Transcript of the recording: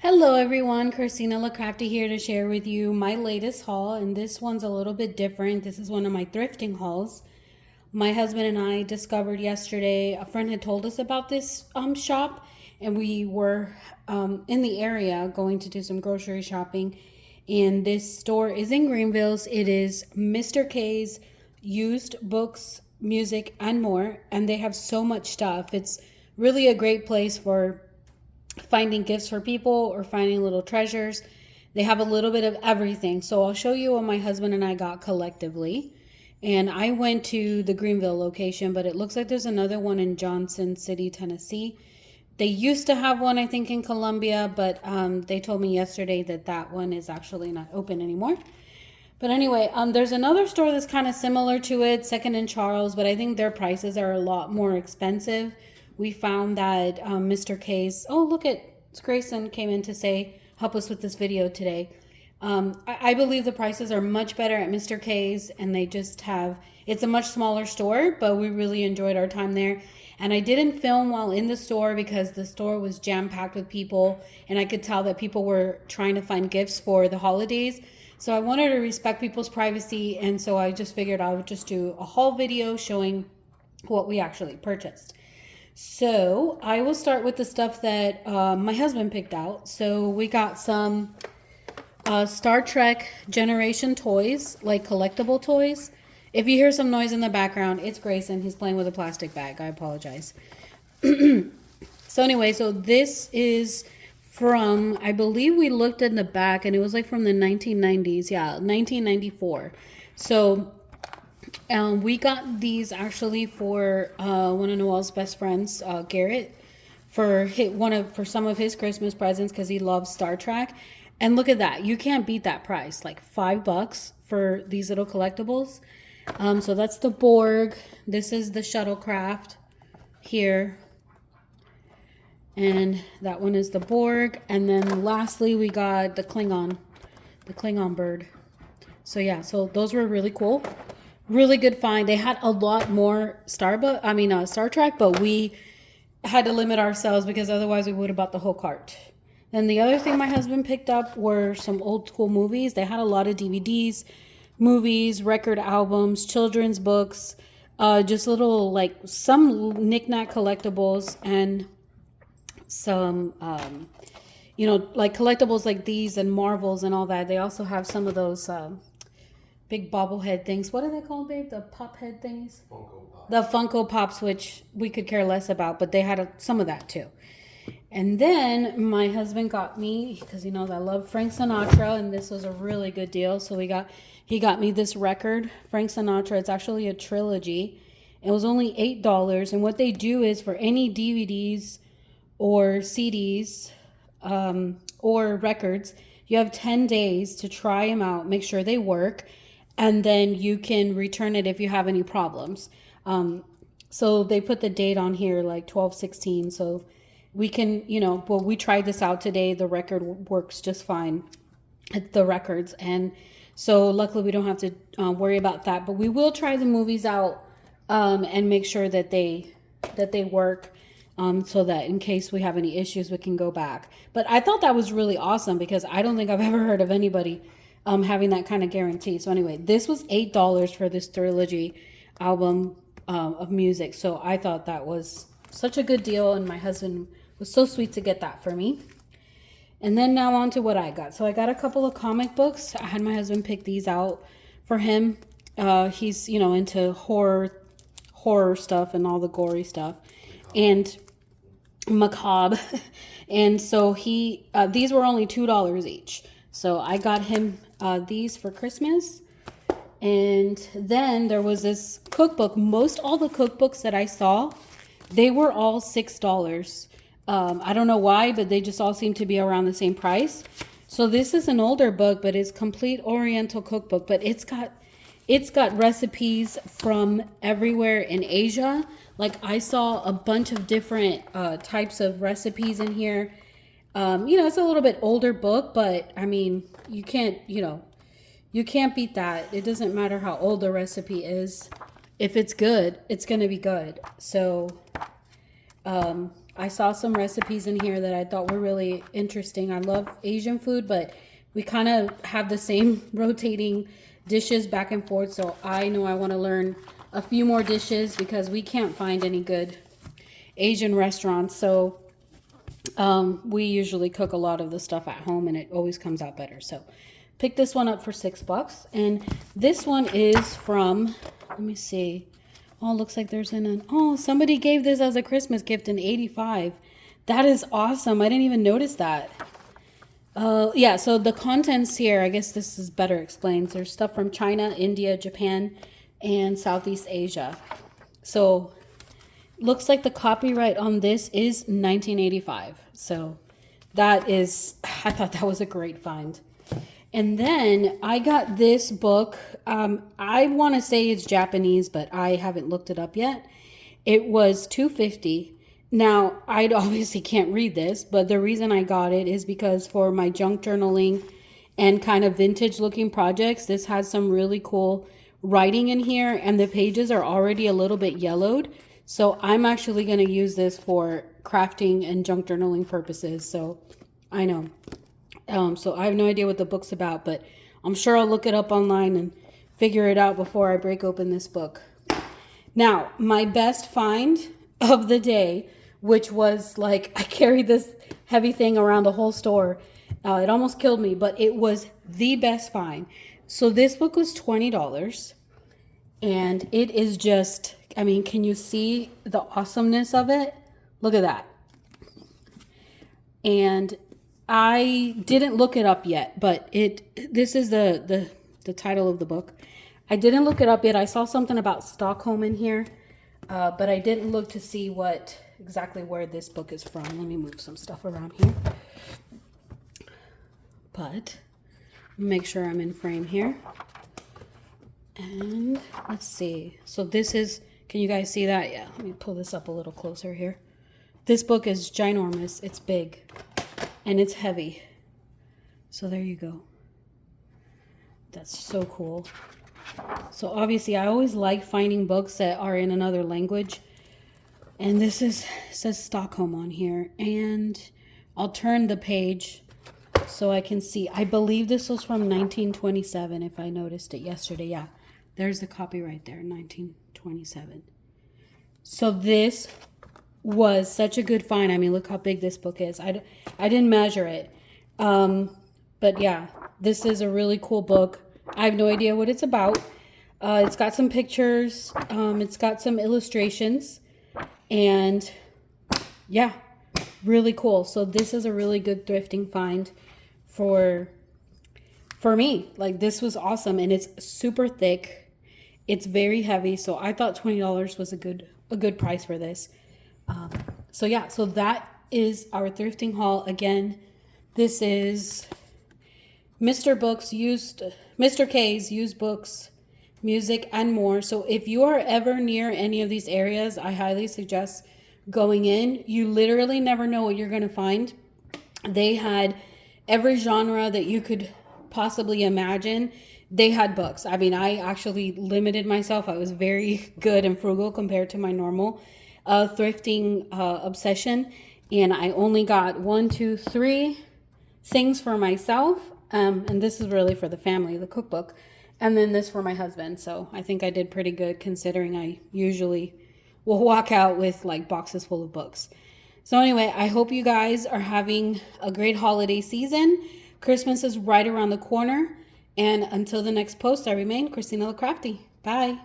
Hello everyone, Christina La Crafting here to share with you my latest haul, and this one's a little bit different. This is one of my thrifting hauls. My husband and I discovered yesterday, a friend had told us about this shop, and we were in the area going to do some grocery shopping, and this store is in Greenville's. It is Mr. K's used books, music, and more, and they have so much stuff. It's really a great place for finding gifts for people or finding little treasures. They have a little bit of everything. So I'll show you what my husband and I got collectively. And I went to the Greenville location, but it looks like there's another one in Johnson City, Tennessee. They used to have one, I think, in Columbia, but they told me yesterday that that one is actually not open anymore. But anyway, there's another store that's kind of similar to it, Second and Charles, but I think their prices are a lot more expensive. We found that Mr. K's, oh, look at Grayson came in to say, help us with this video today. I believe the prices are much better at Mr. K's, and they just have, it's a much smaller store, but we really enjoyed our time there. And I didn't film while in the store because the store was jam-packed with people, and I could tell that people were trying to find gifts for the holidays. So I wanted to respect people's privacy, and so I just figured I would just do a haul video showing what we actually purchased. So I will start with the stuff that my husband picked out. So we got some Star Trek Generation toys, like collectible toys. If you hear some noise in the background, it's Grayson. He's playing with a plastic bag. I apologize. So anyway, so this is from, I believe we looked in the back and it was like from the 1990s. Yeah, 1994. So we got these actually for one of Noel's best friends, Garrett, for some of his Christmas presents because he loves Star Trek. And look at that. You can't beat that price. Like $5 for these little collectibles. So that's the Borg. This is the shuttlecraft here. And that one is the Borg. And then lastly, we got the Klingon bird. So yeah, so those were really cool. Really good find. They had a lot more Star Trek, but we had to limit ourselves because otherwise we would have bought the whole cart. Then the other thing my husband picked up were some old school movies. They had a lot of DVDs, movies, record albums, children's books, just little, like, some knickknack collectibles, and some, like collectibles like these and Marvels and all that. They also have some of those big bobblehead things. What are they called, babe? The pop head things? Funko Pops. The Funko Pops, which we could care less about, but they had some of that too. And then my husband got me, because he knows I love Frank Sinatra, and this was a really good deal. So he got me this record, Frank Sinatra. It's actually a trilogy. It was only $8. And what they do is for any DVDs or CDs or records, you have 10 days to try them out, make sure they work, and then you can return it if you have any problems. So they put the date on here, like 12/16. So we can, we tried this out today. The record works just fine. The records. And so luckily we don't have to worry about that. But we will try the movies out and make sure that they work, so that in case we have any issues, we can go back. But I thought that was really awesome because I don't think I've ever heard of anybody having that kind of guarantee. So anyway, this was $8 for this trilogy album of music. So I thought that was such a good deal, and my husband was so sweet to get that for me. And then now on to what I got. So I got a couple of comic books. I had my husband pick these out for him. He's, into horror stuff and all the gory stuff. And macabre. And so these were only $2 each. So I got him these for Christmas. And then there was this cookbook. Most all the cookbooks that I saw, they were all $6. I don't know why, but they just all seem to be around the same price. So this is an older book, but it's complete Oriental cookbook. But it's got recipes from everywhere in Asia. Like I saw a bunch of different types of recipes in here. It's a little bit older book, but I mean, you can't beat that. It doesn't matter how old the recipe is. If it's good, it's going to be good. So I saw some recipes in here that I thought were really interesting. I love Asian food, but we kind of have the same rotating dishes back and forth. So I know I want to learn a few more dishes because we can't find any good Asian restaurants. So we usually cook a lot of the stuff at home and it always comes out better. So pick this one up for $6. And this one is from, let me see. Oh, looks like there's somebody gave this as a Christmas gift in '85. That is awesome. I didn't even notice that. Yeah, so the contents here, I guess this is better explained. There's stuff from China, India, Japan, and Southeast Asia. So looks like the copyright on this is 1985. So that is, I thought that was a great find. And then I got this book. I want to say it's Japanese, but I haven't looked it up yet. It was $2.50. Now, I obviously can't read this, but the reason I got it is because for my junk journaling and kind of vintage looking projects, this has some really cool writing in here and the pages are already a little bit yellowed. So I'm actually going to use this for crafting and junk journaling purposes. So I know. So I have no idea what the book's about, but I'm sure I'll look it up online and figure it out before I break open this book. Now, my best find of the day, which was like, I carried this heavy thing around the whole store. It almost killed me, but it was the best find. So this book was $20 and it is just, I mean, can you see the awesomeness of it? Look at that. And I didn't look it up yet, but this is the title of the book. I didn't look it up yet. I saw something about Stockholm in here, but I didn't look to see exactly where this book is from. Let me move some stuff around here. But make sure I'm in frame here. And let's see. So this is, can you guys see that? Yeah, let me pull this up a little closer here. This book is ginormous. It's big. And it's heavy. So there you go. That's so cool. So obviously I always like finding books that are in another language. And says Stockholm on here. And I'll turn the page so I can see. I believe this was from 1927 if I noticed it yesterday. Yeah, there's the copyright there, 1927. So this was such a good find. I mean, look how big this book is. I didn't measure it. But yeah, this is a really cool book. I have no idea what it's about. It's got some pictures. It's got some illustrations. And yeah, really cool. So this is a really good thrifting find for me. Like, this was awesome. And it's super thick. It's very heavy. So I thought $20 was a good price for this. So yeah, so that is our thrifting haul. Again, this is Mr. K's used books, music, and more. So if you are ever near any of these areas, I highly suggest going in. You literally never know what you're going to find. They had every genre that you could possibly imagine. They had books. I mean, I actually limited myself. I was very good and frugal compared to my normal thrifting obsession, and I only got 1, 2, 3 things for myself, and this is really for the family, the cookbook, and then this for my husband. So I think I did pretty good considering I usually will walk out with like boxes full of books. So anyway, I hope you guys are having a great holiday season. Christmas is right around the corner, and until the next post, I remain Christina La Crafting. Bye.